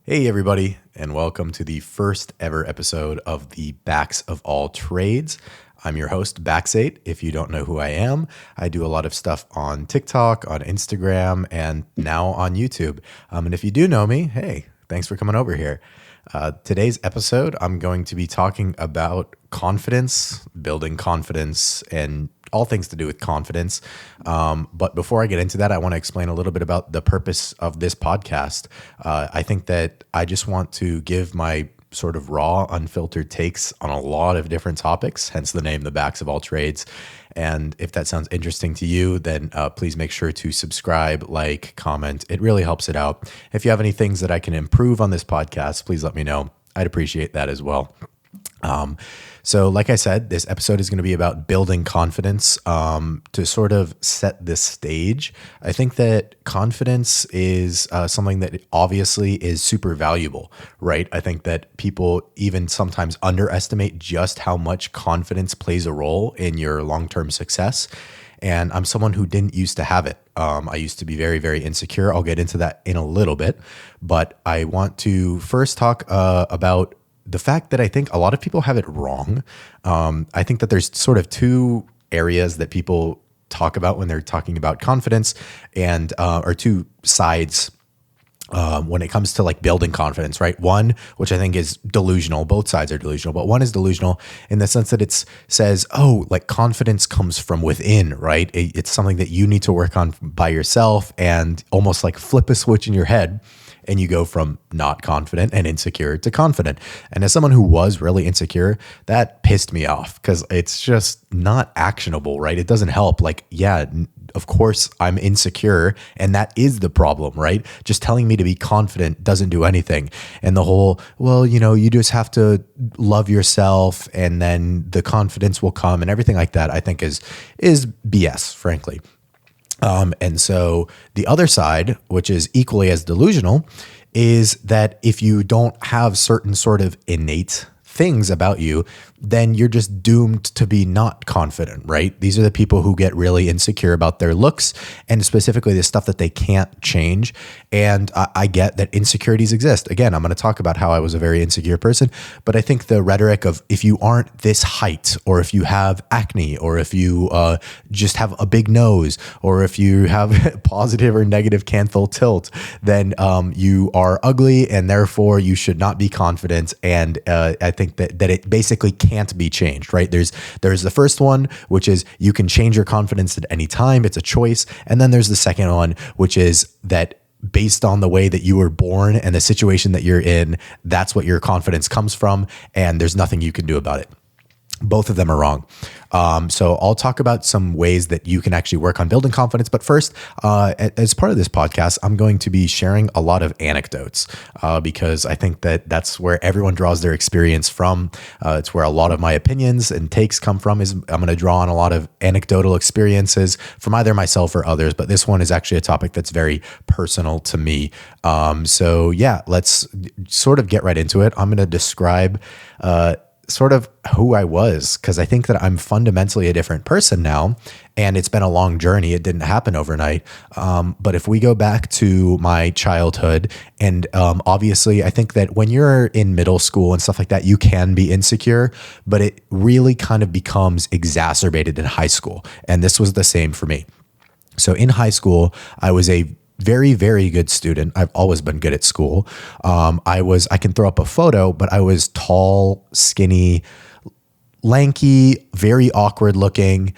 Hey, everybody, and welcome to the first ever episode of the Bax of All Trades. I'm your host, Bax8. If you don't know who I am, I do a lot of stuff on TikTok, on Instagram, and now on YouTube. And if you do know me, hey, thanks for coming over here. Today's episode, I'm going to be talking about confidence, building confidence, and all things to do with confidence. But before I get into that, I want to explain a little bit about the purpose of this podcast. I think that I just want to give my sort of raw, unfiltered takes on a lot of different topics, hence the name, the Bax of All Trades. And if that sounds interesting to you, then please make sure to subscribe, like, comment. It really helps it out. If you have any things that I can improve on this podcast, please let me know. I'd appreciate that as well. So like I said, this episode is going to be about building confidence to sort of set this stage. I think that confidence is something that obviously is super valuable, right? I think that people even sometimes underestimate just how much confidence plays a role in your long-term success. And I'm someone who didn't used to have it. I used to be very, very insecure. I'll get into that in a little bit, but I want to first talk about the fact that I think a lot of people have it wrong. I think that there's sort of two areas that people talk about when they're talking about confidence, and or two sides when it comes to like building confidence, right? One, which I think is delusional. Both sides are delusional, but one is delusional in the sense that it says, oh, like confidence comes from within, right? It's something that you need to work on by yourself, and almost like flip a switch in your head and you go from not confident and insecure to confident. And as someone who was really insecure, that pissed me off because it's just not actionable, right? It doesn't help. Like, yeah, of course I'm insecure, and that is the problem, right? Just telling me to be confident doesn't do anything. And the whole, well, you just have to love yourself and then the confidence will come and everything like that, I think is BS, frankly. And so the other side, which is equally as delusional, is that if you don't have certain sort of innate things about you, then you're just doomed to be not confident, right? These are the people who get really insecure about their looks, and specifically the stuff that they can't change. And I get that insecurities exist. Again, I'm going to talk about how I was a very insecure person, but I think the rhetoric of if you aren't this height, or if you have acne, or if you just have a big nose, or if you have positive or negative canthal tilt, then you are ugly and therefore you should not be confident. And I think that it basically can't be changed, right? There's the first one, which is you can change your confidence at any time. It's a choice. And then there's the second one, which is that based on the way that you were born and the situation that you're in, that's what your confidence comes from, and there's nothing you can do about it. Both of them are wrong. So I'll talk about some ways that you can actually work on building confidence. But first, as part of this podcast, I'm going to be sharing a lot of anecdotes because I think that that's where everyone draws their experience from. It's where a lot of my opinions and takes come from. I'm going to draw on a lot of anecdotal experiences from either myself or others. But this one is actually a topic that's very personal to me. So yeah, let's sort of get right into it. I'm going to describe sort of who I was, because I think that I'm fundamentally a different person now, and it's been a long journey. It didn't happen overnight. But if we go back to my childhood, and obviously I think that when you're in middle school and stuff like that, you can be insecure, but it really kind of becomes exacerbated in high school. And this was the same for me. So in high school, I was a very, very good student. I've always been good at school. I can throw up a photo, but I was tall, skinny, lanky, very awkward looking,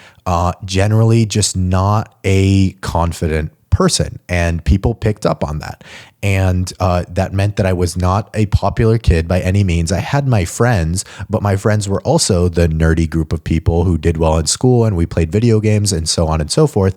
generally just not a confident person. And people picked up on that. And that meant that I was not a popular kid by any means. I had my friends, but my friends were also the nerdy group of people who did well in school, and we played video games and so on and so forth.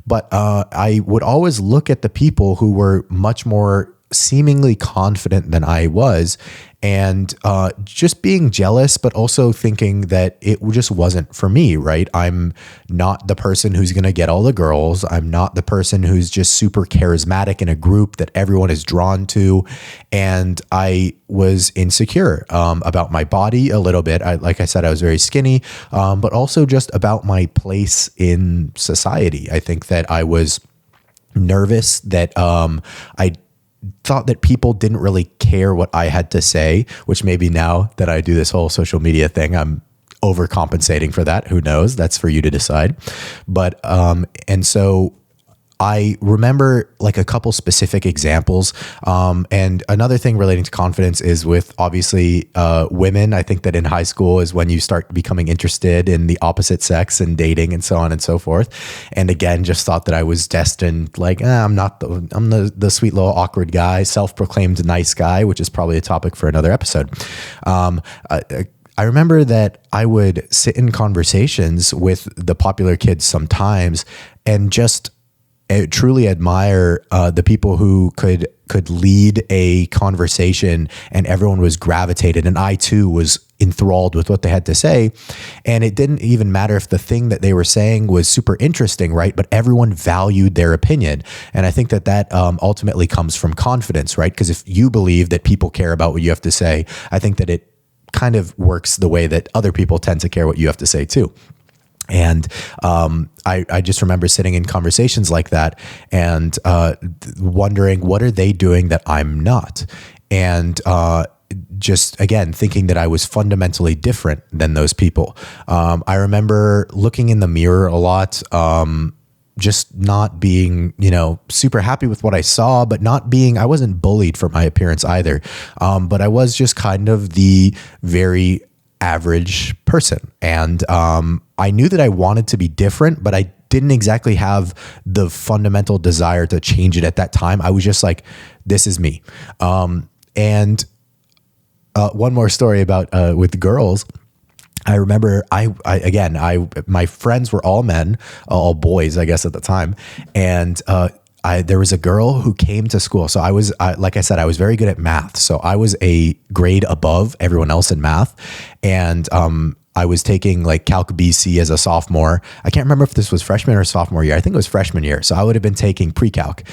But I would always look at the people who were much more seemingly confident than I was, and just being jealous, but also thinking that it just wasn't for me, right? I'm not the person who's going to get all the girls. I'm not the person who's just super charismatic in a group that everyone is drawn to. And I was insecure about my body a little bit. Like I said, I was very skinny, but also just about my place in society. I think that I was nervous that I thought that people didn't really care what I had to say, which maybe now that I do this whole social media thing, I'm overcompensating for that. Who knows? That's for you to decide. But, and so I remember like a couple specific examples. And another thing relating to confidence is with obviously women. I think that in high school is when you start becoming interested in the opposite sex and dating and so on and so forth. And again, just thought that I was destined, like, I'm the sweet little awkward guy, self-proclaimed nice guy, which is probably a topic for another episode. I remember that I would sit in conversations with the popular kids sometimes and just truly admire the people who could lead a conversation and everyone was gravitated, and I too was enthralled with what they had to say. And it didn't even matter if the thing that they were saying was super interesting, right? But everyone valued their opinion. And I think that ultimately comes from confidence, right? Because if you believe that people care about what you have to say, I think that it kind of works the way that other people tend to care what you have to say too. And I just remember sitting in conversations like that and wondering, what are they doing that I'm not? And just, again, thinking that I was fundamentally different than those people. I remember looking in the mirror a lot, just not being, super happy with what I saw, but I wasn't bullied for my appearance either. But I was just kind of the very average person. And I knew that I wanted to be different, but I didn't exactly have the fundamental desire to change it at that time. I was just like, this is me. And one more story about with girls. I remember my friends were all men, all boys, I guess at the time. And there was a girl who came to school. So like I said, I was very good at math. So I was a grade above everyone else in math. And I was taking like Calc BC as a sophomore. I can't remember if this was freshman or sophomore year. I think it was freshman year. So I would have been taking pre-calc.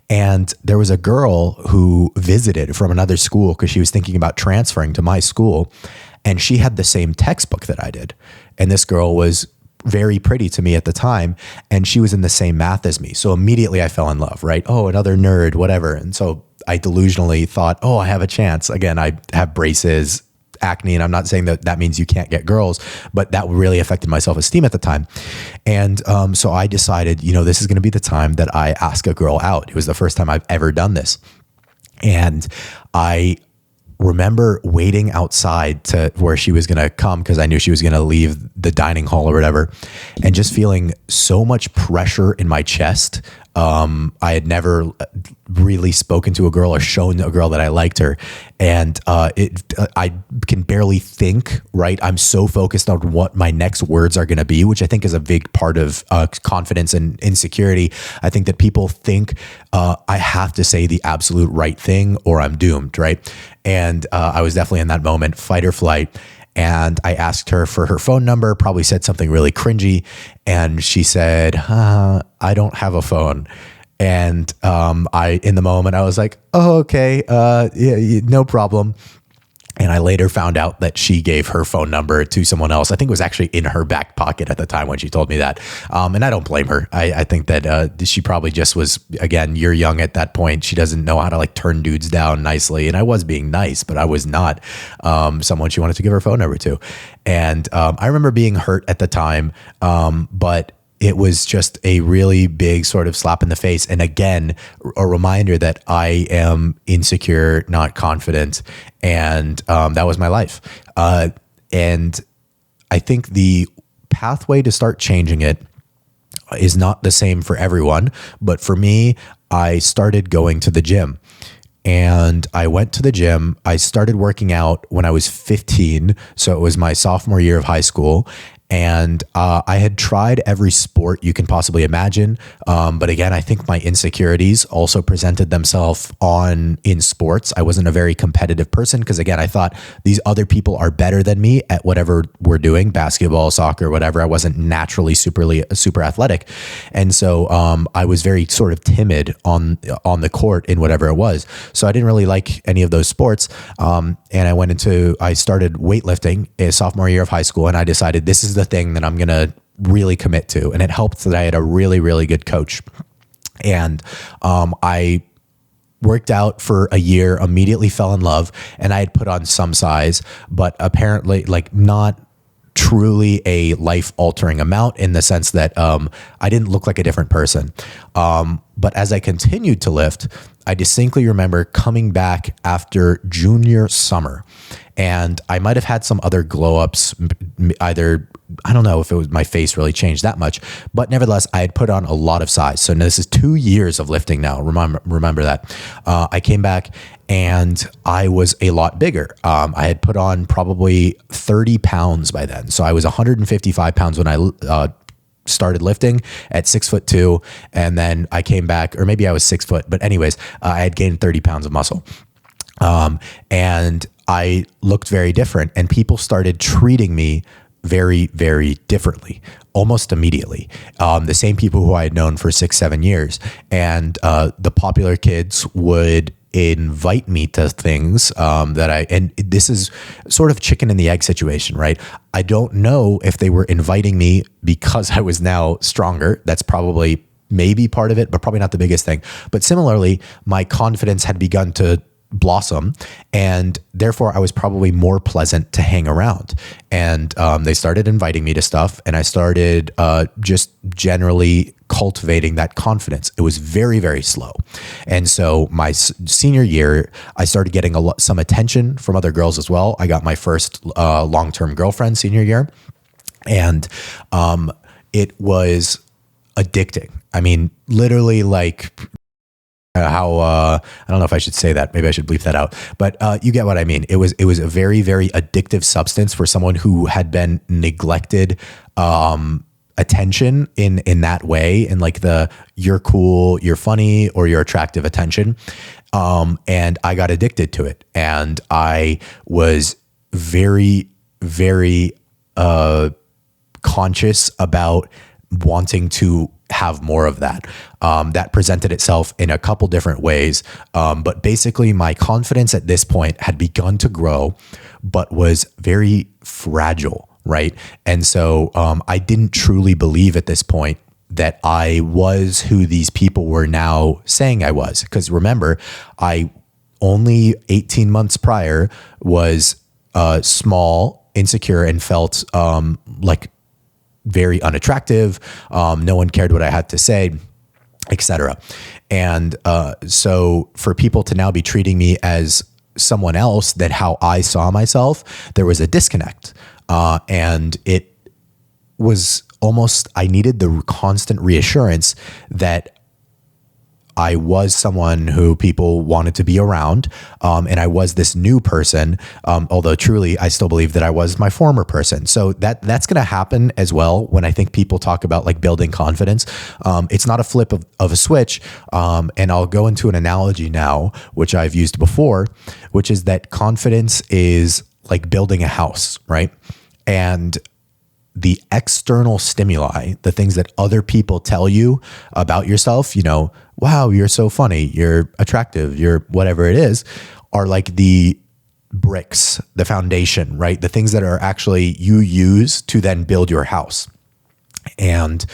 And there was a girl who visited from another school because she was thinking about transferring to my school. And she had the same textbook that I did. And this girl was very pretty to me at the time. And she was in the same math as me. So immediately I fell in love, right? Oh, another nerd, whatever. And so I delusionally thought, oh, I have a chance. Again, I have braces, acne, and I'm not saying that means you can't get girls, but that really affected my self-esteem at the time. And so I decided, this is going to be the time that I ask a girl out. It was the first time I've ever done this. And I remember waiting outside to where she was going to come because I knew she was going to leave the dining hall or whatever, and just feeling so much pressure in my chest. I had never really spoken to a girl or shown a girl that I liked her. And I can barely think, right? I'm so focused on what my next words are going to be, which I think is a big part of confidence and insecurity. I think that people think I have to say the absolute right thing or I'm doomed, right? And I was definitely in that moment, fight or flight. And I asked her for her phone number, probably said something really cringy. And she said, I don't have a phone. And in the moment, I was like, oh, okay, yeah, no problem. And I later found out that she gave her phone number to someone else. I think it was actually in her back pocket at the time when she told me that. And I don't blame her. I think that she probably just was, again, you're young at that point. She doesn't know how to like turn dudes down nicely. And I was being nice, but I was not someone she wanted to give her phone number to. And I remember being hurt at the time, but it was just a really big sort of slap in the face. And again, a reminder that I am insecure, not confident. And that was my life. And I think the pathway to start changing it is not the same for everyone. But for me, I started going to the gym. And I went to the gym. I started working out when I was 15. So it was my sophomore year of high school. And I had tried every sport you can possibly imagine. But again, I think my insecurities also presented themselves in sports. I wasn't a very competitive person because, again, I thought these other people are better than me at whatever we're doing, basketball, soccer, whatever. I wasn't naturally super athletic. And so I was very sort of timid on the court in whatever it was. So I didn't really like any of those sports. And I started weightlifting a sophomore year of high school, and I decided this is the thing that I'm going to really commit to. And it helped that I had a really, really good coach. And I worked out for a year, immediately fell in love, and I had put on some size, but apparently like not truly a life altering amount in the sense that I didn't look like a different person. But as I continued to lift, I distinctly remember coming back after junior summer, and I might have had some other glow ups, either, I don't know if it was my face really changed that much, but nevertheless, I had put on a lot of size. So this is 2 years of lifting now. Remember that. I came back and I was a lot bigger. I had put on probably 30 pounds by then. So I was 155 pounds when I started lifting at 6'2", and then I came back, or maybe I was 6 foot, but anyways, I had gained 30 pounds of muscle. And I looked very different, and people started treating me very, very differently, almost immediately. The same people who I had known for 6-7 years. And the popular kids would invite me to things and this is sort of chicken and the egg situation, right? I don't know if they were inviting me because I was now stronger. That's probably maybe part of it, but probably not the biggest thing. But similarly, my confidence had begun to blossom, and therefore I was probably more pleasant to hang around. And they started inviting me to stuff, and I started just generally cultivating that confidence. It was very, very slow. And so my senior year, I started getting some attention from other girls as well. I got my first long-term girlfriend senior year, and it was addicting. I mean, literally like I don't know if I should say that. Maybe I should bleep that out. But you get what I mean. It was a very, very addictive substance for someone who had been neglected attention in that way, in like the you're cool, you're funny, or you're attractive attention. And I got addicted to it. And I was very, very conscious about wanting to have more of that. That presented itself in a couple different ways. But basically my confidence at this point had begun to grow, but was very fragile, right? And so I didn't truly believe at this point that I was who these people were now saying I was. Because remember, I only 18 months prior was small, insecure, and felt like very unattractive. No one cared what I had to say, etc. And so for people to now be treating me as someone else than how I saw myself, there was a disconnect. And it was almost, I needed the constant reassurance that I was someone who people wanted to be around, and I was this new person, although truly I still believe that I was my former person. So that's going to happen as well when I think people talk about like building confidence. It's not a flip of a switch, and I'll go into an analogy now, which I've used before, which is that confidence is like building a house, right? And the external stimuli, the things that other people tell you about yourself, you know, wow, you're so funny, you're attractive, you're whatever it is, are like the bricks, the foundation, right? The things that are actually you use to then build your house. And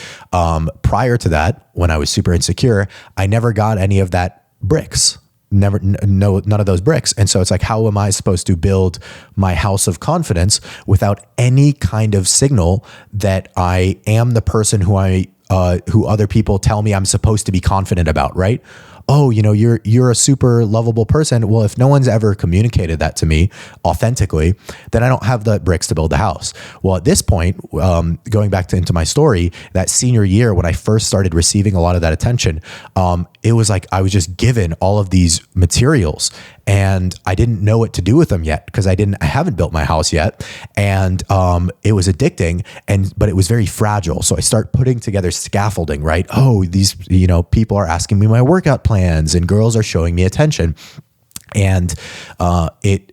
prior to that, when I was super insecure, I never got any of that bricks. None of those bricks. And so it's like, how am I supposed to build my house of confidence without any kind of signal that I am the person who other people tell me I'm supposed to be confident about, right? Oh, you know, you're a super lovable person. Well, if no one's ever communicated that to me authentically, then I don't have the bricks to build the house. Well, at this point, going back into my story, that senior year when I first started receiving a lot of that attention, it was like I was just given all of these materials and I didn't know what to do with them yet because I haven't built my house yet. And it was addicting, but it was very fragile. So I start putting together scaffolding, right? Oh, these, you know, people are asking me my workout plans and girls are showing me attention. And it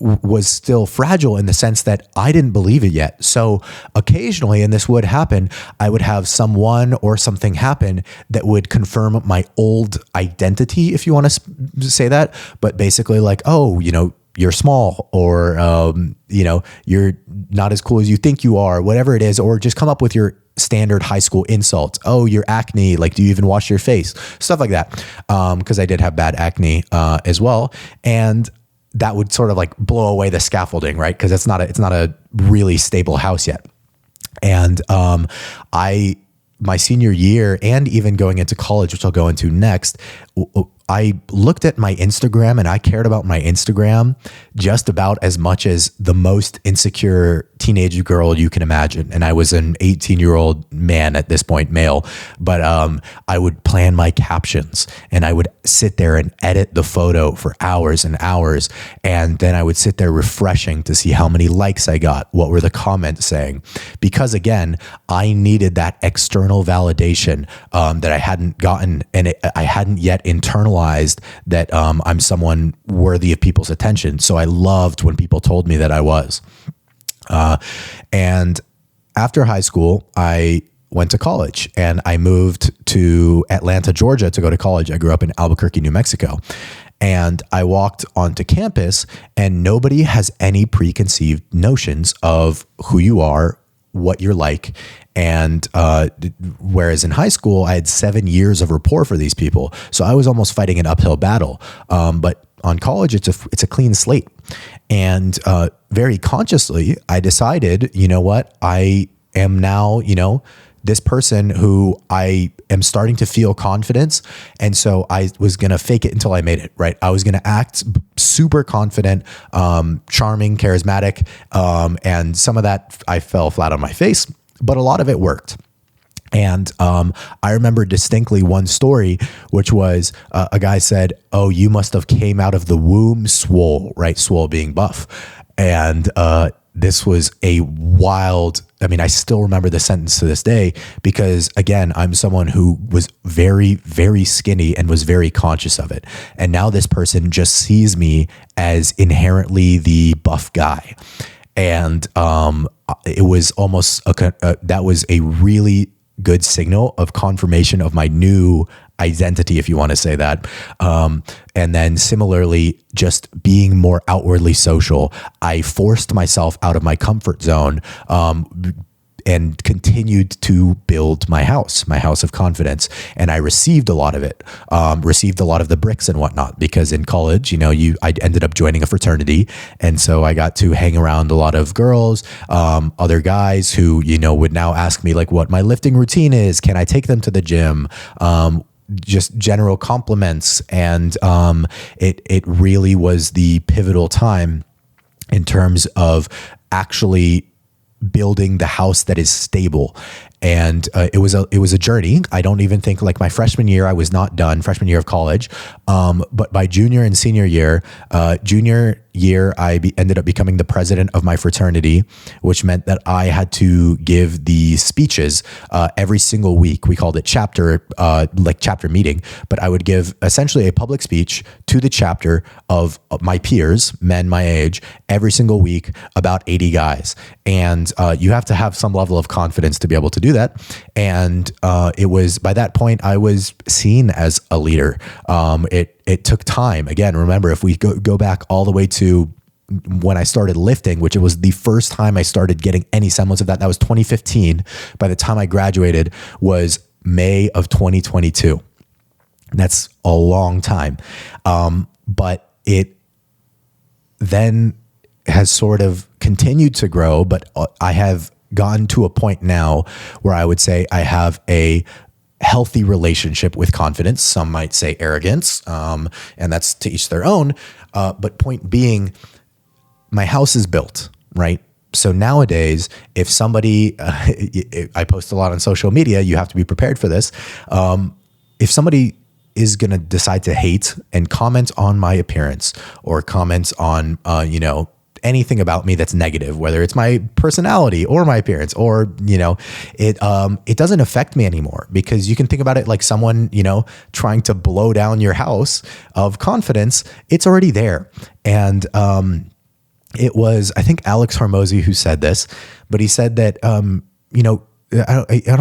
was still fragile in the sense that I didn't believe it yet. So occasionally, and this would happen, I would have someone or something happen that would confirm my old identity, if you want to say that. But basically like, oh, you know, you're small, or, you're not as cool as you think you are, whatever it is, or just come up with your standard high school insults. Oh, your acne. Like, do you even wash your face? Stuff like that. Cause I did have bad acne, as well. And that would sort of like blow away the scaffolding, right? Cause it's not a really stable house yet. And, my senior year and even going into college, which I'll go into next, I looked at my Instagram and I cared about my Instagram just about as much as the most insecure teenage girl you can imagine. And I was an 18-year-old man at this point, male, but I would plan my captions and I would sit there and edit the photo for hours and hours. And then I would sit there refreshing to see how many likes I got. What were the comments saying? Because again, I needed that external validation that I hadn't gotten, and I hadn't yet internalized that I'm someone worthy of people's attention. So I loved when people told me that I was. And after high school, I went to college and I moved to Atlanta, Georgia to go to college. I grew up in Albuquerque, New Mexico. And I walked onto campus and nobody has any preconceived notions of who you are, what you're like. And whereas in high school, I had 7 years of rapport for these people. So I was almost fighting an uphill battle. But on college, it's a clean slate. And very consciously, I decided, you know what, I am now, this person who I am starting to feel confidence. And so I was going to fake it until I made it, right? I was going to act super confident, charming, charismatic. And some of that I fell flat on my face, but a lot of it worked. And I remember distinctly one story, which was a guy said, "Oh, you must have came out of the womb swole," right? Swole being buff. And this was a wild, I still remember the sentence to this day because, again, I'm someone who was very, very skinny and was very conscious of it. And now this person just sees me as inherently the buff guy. And it was almost, that was a really good signal of confirmation of my new identity, if you want to say that. And then similarly, just being more outwardly social, I forced myself out of my comfort zone, and continued to build my house of confidence. And I received a lot of it, received a lot of the bricks and whatnot, because in college, I ended up joining a fraternity. And so I got to hang around a lot of girls, other guys who, would now ask me like what my lifting routine is. Can I take them to the gym? Just general compliments. And it really was the pivotal time in terms of actually building the house that is stable. And it was a journey. I don't even think, like, my freshman year, I was not done, freshman year of college. But by junior and senior year, I ended up becoming the president of my fraternity, which meant that I had to give the speeches every single week. We called it chapter meeting, but I would give essentially a public speech to the chapter of my peers, men my age, every single week, about 80 guys. And you have to have some level of confidence to be able to do that. And it was, by that point, I was seen as a leader. It took time. Again, remember, if we go back all the way to when I started lifting, which it was the first time I started getting any semblance of that was 2015. By the time I graduated was May of 2022. That's a long time. But it then has sort of continued to grow, but I have gotten to a point now where I would say I have a healthy relationship with confidence. Some might say arrogance, and that's to each their own. But point being, my house is built, right? So nowadays, if somebody, I post a lot on social media, you have to be prepared for this. If somebody is going to decide to hate and comment on my appearance or comments on, anything about me that's negative, whether it's my personality or my appearance, or, it doesn't affect me anymore, because you can think about it like someone, trying to blow down your house of confidence. It's already there. And, it was, I think, Alex Hormozy who said this, but he said that, I don't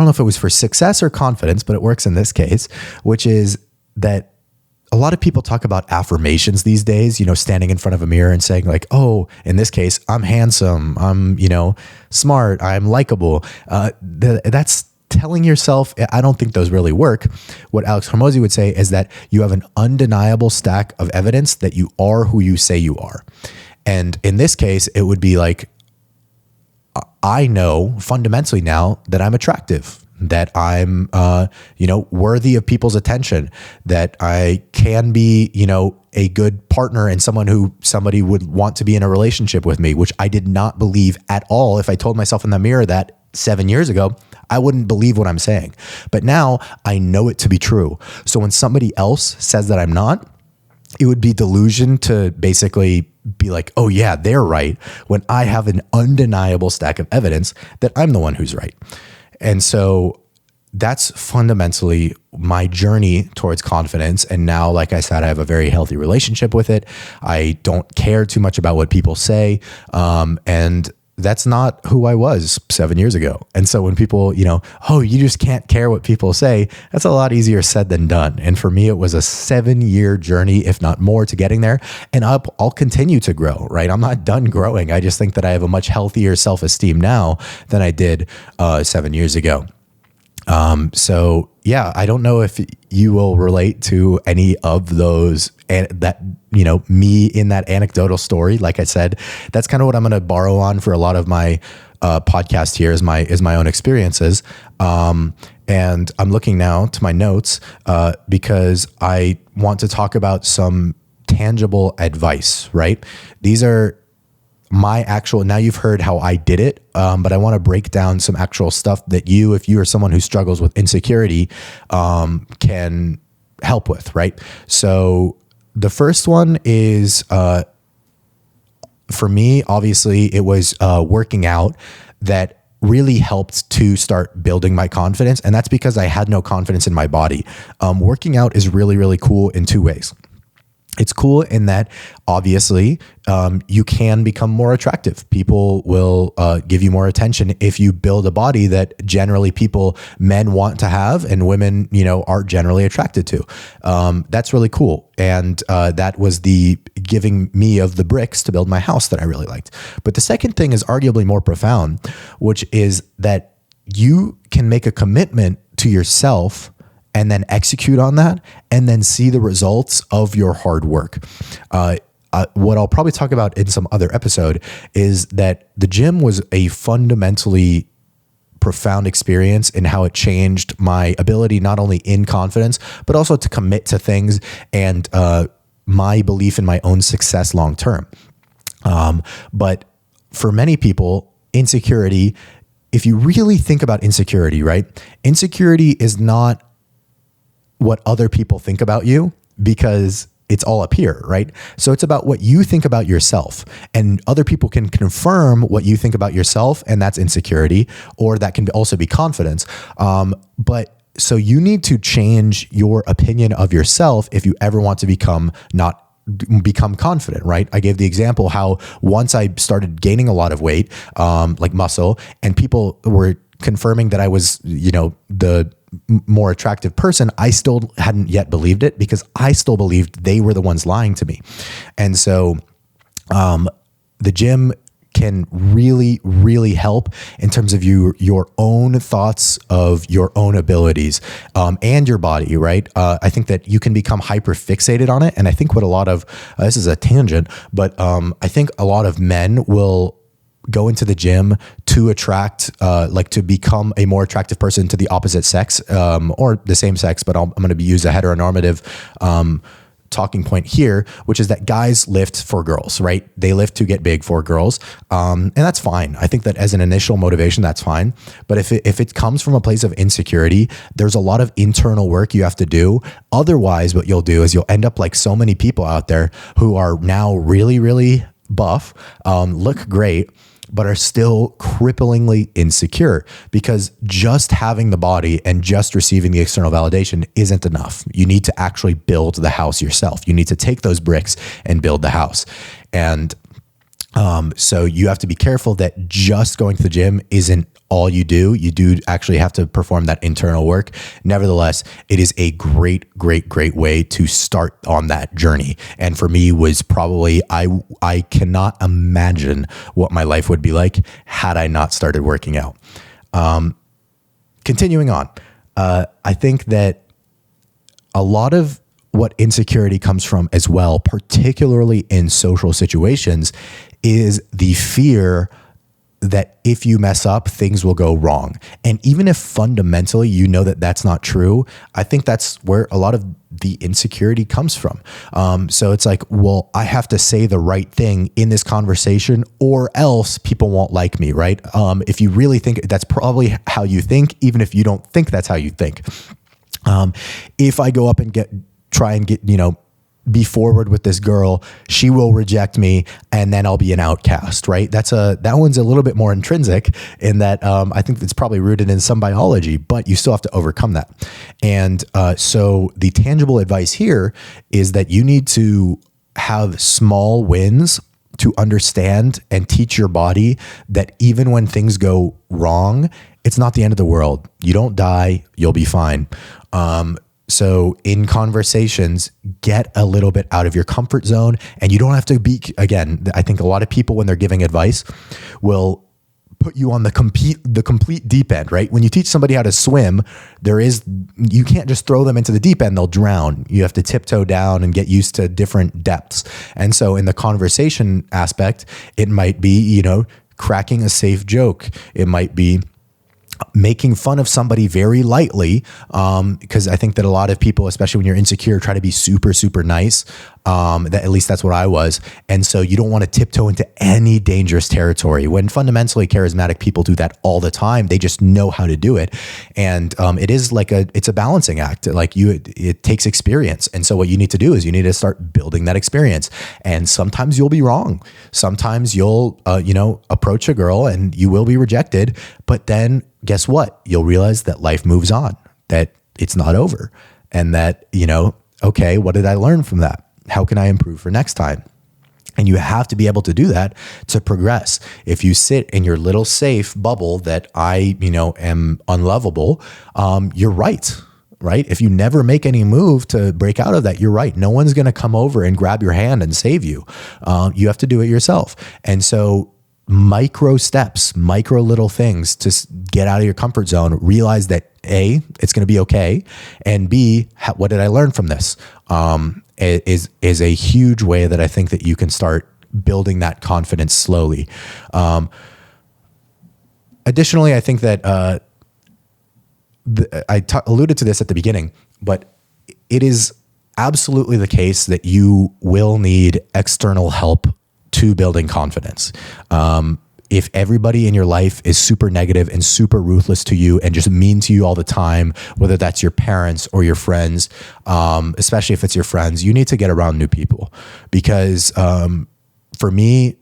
know if it was for success or confidence, but it works in this case, which is that a lot of people talk about affirmations these days, standing in front of a mirror and saying like, oh, in this case, I'm handsome, I'm, smart, I'm likable. That's telling yourself, I don't think those really work. What Alex Hormozi would say is that you have an undeniable stack of evidence that you are who you say you are. And in this case, it would be like, I know fundamentally now that I'm attractive, that I'm, worthy of people's attention, that I can be, a good partner and somebody would want to be in a relationship with me, which I did not believe at all. If I told myself in the mirror that 7 years ago, I wouldn't believe what I'm saying. But now I know it to be true. So when somebody else says that I'm not, it would be delusion to basically be like, oh yeah, they're right, when I have an undeniable stack of evidence that I'm the one who's right. And so that's fundamentally my journey towards confidence. And now, like I said, I have a very healthy relationship with it. I don't care too much about what people say. And that's not who I was 7 years ago. And so when people, oh, you just can't care what people say, that's a lot easier said than done. And for me, it was a 7-year journey, if not more, to getting there. And I'll continue to grow, right? I'm not done growing. I just think that I have a much healthier self-esteem now than I did 7 years ago. So yeah, I don't know if you will relate to any of those, and that, me in that anecdotal story. Like I said, that's kind of what I'm going to borrow on for a lot of my podcast here is my own experiences. And I'm looking now to my notes because I want to talk about some tangible advice, right? These are my actual, now you've heard how I did it, but I want to break down some actual stuff that if you are someone who struggles with insecurity, can help with, right? So the first one is, for me, obviously it was working out that really helped to start building my confidence. And that's because I had no confidence in my body. Working out is really, really cool in two ways. It's cool in that obviously you can become more attractive. People will give you more attention if you build a body that generally men want to have and women, are generally attracted to. That's really cool. And that was the giving me of the bricks to build my house that I really liked. But the second thing is arguably more profound, which is that you can make a commitment to yourself and then execute on that, and then see the results of your hard work. What I'll probably talk about in some other episode is that the gym was a fundamentally profound experience in how it changed my ability, not only in confidence, but also to commit to things and my belief in my own success long term. But for many people, insecurity, if you really think about insecurity, right? Insecurity is not what other people think about you, because it's all up here, right? So it's about what you think about yourself, and other people can confirm what you think about yourself, and that's insecurity, or that can also be confidence. But so you need to change your opinion of yourself if you ever want to become confident, right? I gave the example how once I started gaining a lot of weight, like muscle, and people were confirming that I was, the more attractive person, I still hadn't yet believed it, because I still believed they were the ones lying to me. And so the gym can really, really help in terms of your own thoughts of your own abilities and your body, right? I think that you can become hyper fixated on it. And I think what a lot of, this is a tangent, but I think a lot of men will go into the gym to attract, to become a more attractive person to the opposite sex, or the same sex, but I'm going to use a heteronormative talking point here, which is that guys lift for girls, right? They lift to get big for girls. And that's fine. I think that as an initial motivation, that's fine. But if it comes from a place of insecurity, there's a lot of internal work you have to do. Otherwise, what you'll do is you'll end up like so many people out there who are now really, really buff, look great, but are still cripplingly insecure, because just having the body and just receiving the external validation isn't enough. You need to actually build the house yourself. You need to take those bricks and build the house. And so you have to be careful that just going to the gym isn't all you do. You do actually have to perform that internal work. Nevertheless, it is a great way to start on that journey. And for me was probably, I cannot imagine what my life would be like had I not started working out. Continuing on, I think that a lot of what insecurity comes from as well, particularly in social situations, is the fear that if you mess up, things will go wrong. And even if fundamentally you know that that's not true, I think that's where a lot of the insecurity comes from. So it's like, well, I have to say the right thing in this conversation or else people won't like me, right? If you really think that's probably how you think, even if you don't think that's how you think. If I go up and try and get, be forward with this girl, she will reject me and then I'll be an outcast, right? That one's a little bit more intrinsic in that I think it's probably rooted in some biology, but you still have to overcome that. And so the tangible advice here is that you need to have small wins to understand and teach your body that even when things go wrong, it's not the end of the world. You don't die, you'll be fine. So in conversations, get a little bit out of your comfort zone, and you don't have to be, again, I think a lot of people when they're giving advice will put you on the complete deep end, right? When you teach somebody how to swim, you can't just throw them into the deep end, they'll drown. You have to tiptoe down and get used to different depths. And so in the conversation aspect, it might be, cracking a safe joke. It might be making fun of somebody very lightly, because I think that a lot of people, especially when you're insecure, try to be super, super nice. At least that's what I was. And so you don't want to tiptoe into any dangerous territory when fundamentally charismatic people do that all the time. They just know how to do it. And it is like it's a balancing act. Like it takes experience. And so what you need to do is you need to start building that experience. And sometimes you'll be wrong. Sometimes you'll, approach a girl and you will be rejected. But then guess what? You'll realize that life moves on, that it's not over. And that, okay, what did I learn from that? How can I improve for next time? And you have to be able to do that to progress. If you sit in your little safe bubble that I, am unlovable, you're right? If you never make any move to break out of that, you're right. No one's going to come over and grab your hand and save you. You have to do it yourself. And so micro steps, micro little things to get out of your comfort zone, realize that A, it's going to be okay. And B, what did I learn from this? Is a huge way that I think that you can start building that confidence slowly. Additionally, I think that I alluded to this at the beginning, but it is absolutely the case that you will need external help to building confidence. If everybody in your life is super negative and super ruthless to you and just mean to you all the time, whether that's your parents or your friends, especially if it's your friends, you need to get around new people. Because for me,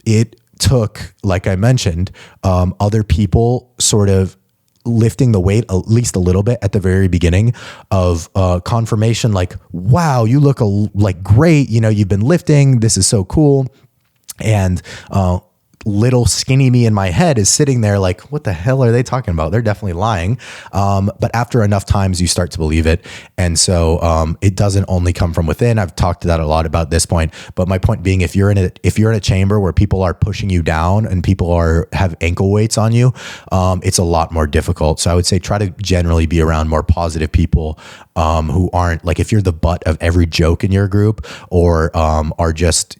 it took, like I mentioned, other people sort of lifting the weight at least a little bit at the very beginning of confirmation, like, wow, you look like great. You've been lifting. This is so cool. And little skinny me in my head is sitting there like, what the hell are they talking about? They're definitely lying. But after enough times, you start to believe it. And so it doesn't only come from within. I've talked to that a lot about this point. But my point being, if you're in a chamber where people are pushing you down and people have ankle weights on you, it's a lot more difficult. So I would say try to generally be around more positive people who aren't like, if you're the butt of every joke in your group or are just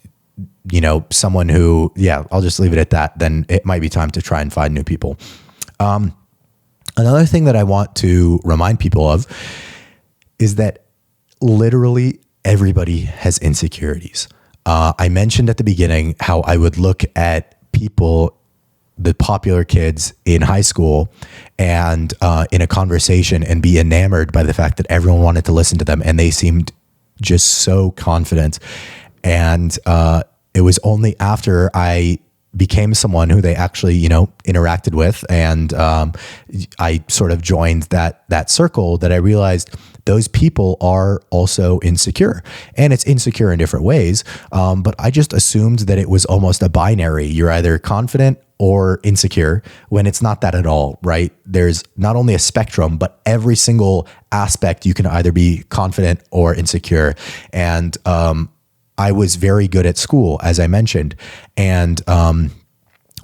someone who, I'll just leave it at that, then it might be time to try and find new people. Another thing that I want to remind people of is that literally everybody has insecurities. I mentioned at the beginning how I would look at people, the popular kids in high school and in a conversation and be enamored by the fact that everyone wanted to listen to them and they seemed just so confident. And it was only after I became someone who they actually, interacted with. And I sort of joined that circle that I realized those people are also insecure, and it's insecure in different ways. But I just assumed that it was almost a binary. You're either confident or insecure, when it's not that at all, right? There's not only a spectrum, but every single aspect you can either be confident or insecure. And I was very good at school, as I mentioned. And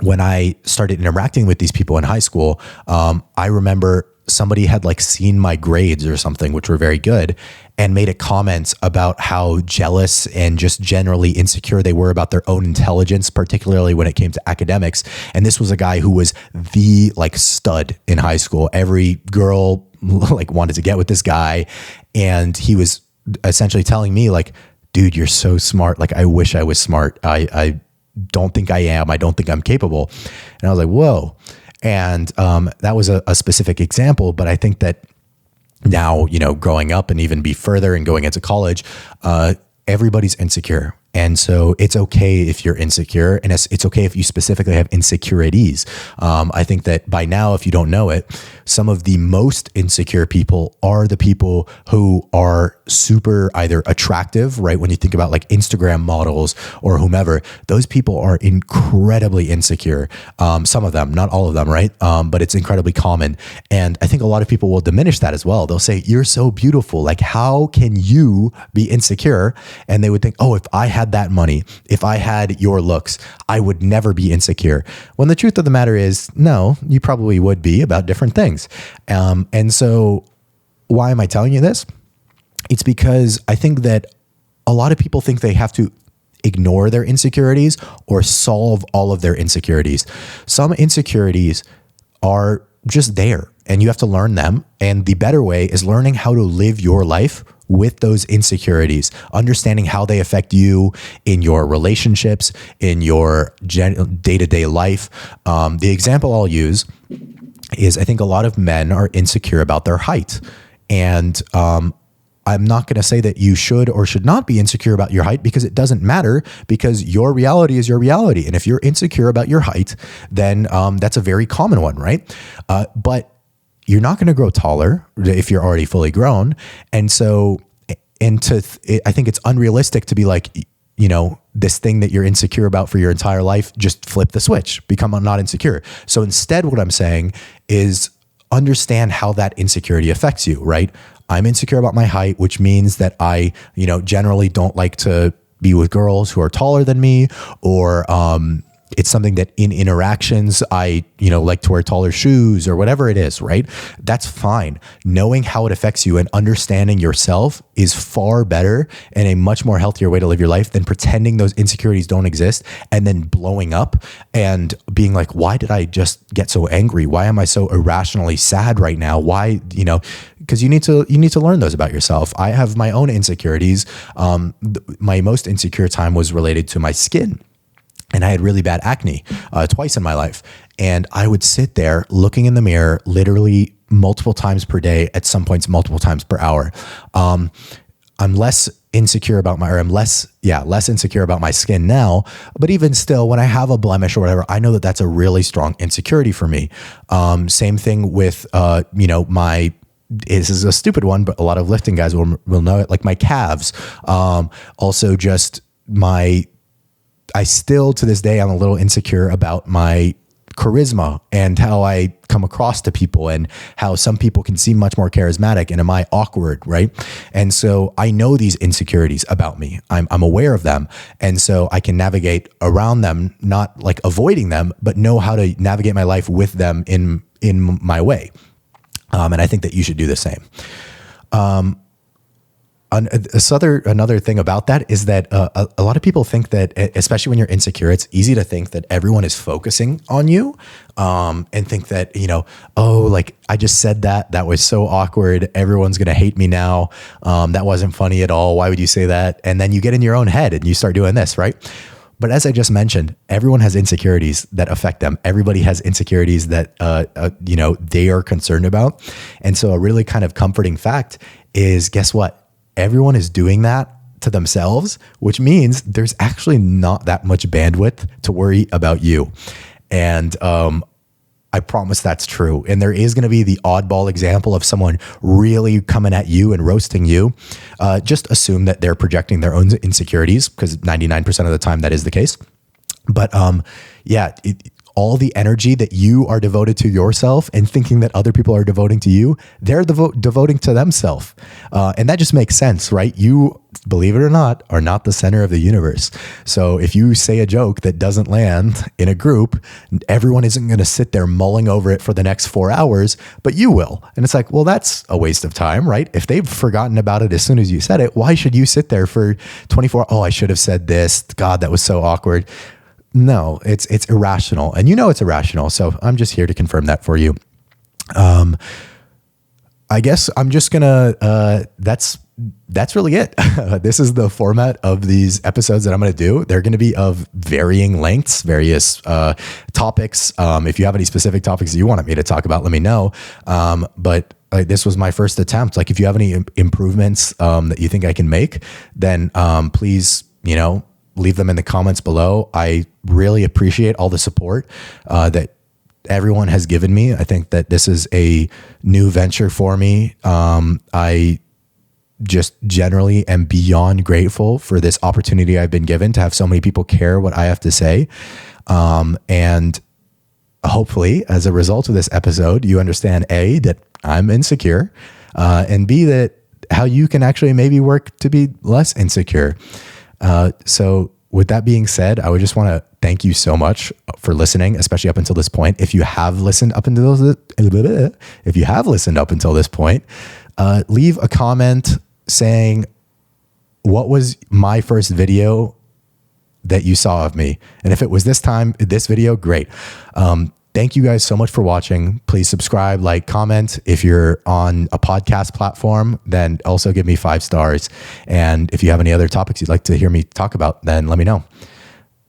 when I started interacting with these people in high school, I remember somebody had like seen my grades or something, which were very good, and made a comment about how jealous and just generally insecure they were about their own intelligence, particularly when it came to academics. And this was a guy who was the like stud in high school. Every girl like wanted to get with this guy. And he was essentially telling me like, dude, you're so smart. Like, I wish I was smart. I don't think I am. I don't think I'm capable. And I was like, whoa. And that was a specific example, but I think that now, growing up and even be further and going into college, everybody's insecure. And so it's okay if you're insecure, and it's okay if you specifically have insecurities. I think that by now, if you don't know it, some of the most insecure people are the people who are super either attractive, right? When you think about like Instagram models or whomever, those people are incredibly insecure. Some of them, not all of them, right? But it's incredibly common. And I think a lot of people will diminish that as well. They'll say, you're so beautiful. Like, how can you be insecure? And they would think, oh, if I had that money, if I had your looks, I would never be insecure. When the truth of the matter is, no, you probably would be about different things. And so why am I telling you this? It's because I think that a lot of people think they have to ignore their insecurities or solve all of their insecurities. Some insecurities are just there and you have to learn them. And the better way is learning how to live your life with those insecurities, understanding how they affect you in your relationships, in your day-to-day life. The example I'll use is I think a lot of men are insecure about their height. And I'm not going to say that you should or should not be insecure about your height, because it doesn't matter, because your reality is your reality. And if you're insecure about your height, then that's a very common one, right? But you're not going to grow taller if you're already fully grown. And so, I think it's unrealistic to be like, this thing that you're insecure about for your entire life, just flip the switch, become not insecure. So instead, what I'm saying is understand how that insecurity affects you, right? I'm insecure about my height, which means that I, generally don't like to be with girls who are taller than me, or, it's something that in interactions, I, like to wear taller shoes or whatever it is, right? That's fine. Knowing how it affects you and understanding yourself is far better and a much more healthier way to live your life than pretending those insecurities don't exist and then blowing up and being like, why did I just get so angry? Why am I so irrationally sad right now? Why, because you need to learn those about yourself. I have my own insecurities. My most insecure time was related to my skin. And I had really bad acne twice in my life. And I would sit there looking in the mirror literally multiple times per day, at some points multiple times per hour. I'm less insecure about less insecure about my skin now. But even still, when I have a blemish or whatever, I know that that's a really strong insecurity for me. Same thing with, this is a stupid one, but a lot of lifting guys will know it, like my calves. Also just I still, to this day, I'm a little insecure about my charisma and how I come across to people, and how some people can seem much more charismatic, and am I awkward, right? And so I know these insecurities about me. I'm aware of them. And so I can navigate around them, not like avoiding them, but know how to navigate my life with them in my way. And I think that you should do the same. Another thing about that is that a lot of people think that, especially when you're insecure, it's easy to think that everyone is focusing on you, and think that, like I just said that was so awkward. Everyone's going to hate me now. That wasn't funny at all. Why would you say that? And then you get in your own head and you start doing this, right? But as I just mentioned, everyone has insecurities that affect them. Everybody has insecurities that, they are concerned about. And so a really kind of comforting fact is, guess what? Everyone is doing that to themselves, which means there's actually not that much bandwidth to worry about you. And I promise that's true. And there is going to be the oddball example of someone really coming at you and roasting you. Just assume that they're projecting their own insecurities, because 99% of the time that is the case. But all the energy that you are devoted to yourself and thinking that other people are devoting to you, they're devoting to themselves. And that just makes sense, right? You, believe it or not, are not the center of the universe. So if you say a joke that doesn't land in a group, everyone isn't going to sit there mulling over it for the next 4 hours, but you will. And it's like, well, that's a waste of time, right? If they've forgotten about it as soon as you said it, why should you sit there for 24? Oh, I should have said this. God, that was so awkward. No, it's irrational, and you know it's irrational. So I'm just here to confirm that for you. I guess I'm just gonna. That's really it. This is the format of these episodes that I'm going to do. They're going to be of varying lengths, various topics. If you have any specific topics that you wanted me to talk about, let me know. But this was my first attempt. Like, if you have any improvements that you think I can make, then please, leave them in the comments below. I really appreciate all the support that everyone has given me. I think that this is a new venture for me. I just generally am beyond grateful for this opportunity I've been given to have so many people care what I have to say. And hopefully, as a result of this episode, you understand A, that I'm insecure, and B, that how you can actually maybe work to be less insecure. So with that being said, I would just want to thank you so much for listening, especially up until this point. If you have listened up until this point, leave a comment saying, what was my first video that you saw of me? And if it was this video, great. Thank you guys so much for watching. Please subscribe, like, comment. If you're on a podcast platform, then also give me 5 stars. And if you have any other topics you'd like to hear me talk about, then let me know.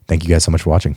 Thank you guys so much for watching.